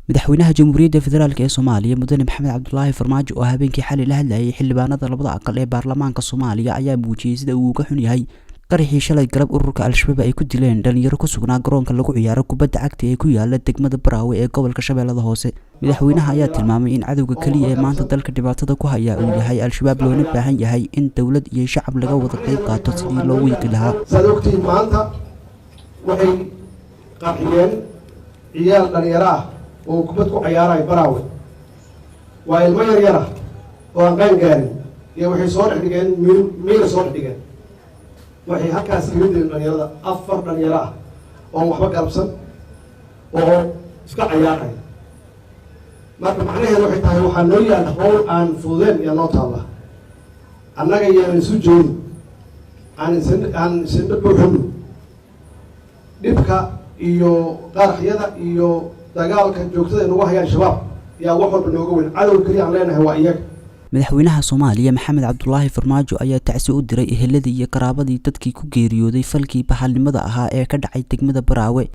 madaxweynaha Jamhuuriyadda Federaalka ee Soomaaliya Mudane Maxamed Cabdullaahi Farmaajo oo habeenkii xalay la hadlayay xildhibaanada labada aqal ee baarlamaanka Soomaaliya ayaa muujiyay sida uu uga xun yahay qaraxii shalay garab ururka Al-Shabaab ay ku dileen dhalinyaro ku sugnaa garoonka lagu ciyaaro kubadda cagta ee ku yaala degmada Baraawe ee gobolka Shabeellaha Hoose. Madaxweynaha ayaa tilmaamay in cadawga kaliya ee maanta dalka dhibaatada ku haya uu yahay Al-Shabaab loona baahan yahay in dawlad iyo shacab laga wada qayb qaato sidii loo wiiqi lahaa. Sadogtii maanta waxay qarxiyeen ciyaal dhalinyaro ah oo kubad ku ciyaaray Baraawe. Waa ilmo yar oo aan qaan gaarin iyo waxay soo dhigeen meel soo dhigeen. waxay halkaas yimid dhalinyarada afar dhalinyaro ah oo waxba galabsan oo iska ciyaaray. marka macnaheedu waxay tahay waxaa noo yaal hawl aan fududeen iyo noo taalla annaga yaan isu joogin aan isin buuxin dhibka iyo qaraxyada iyo dagaalka joogtada ee nagu hayaan shabaab yaa wax walba nooga weyn cadow kaliya aan leenahay waa iyaga. madaxweynaha Soomaaliya Maxamed Cabdullaahi Farmaajo ayaa tacsi u diray eheladii iyo qaraabadii dadkii ku geeriyooday falkii bahalnimada ahaa ee ka dhacay degmada Baraawe.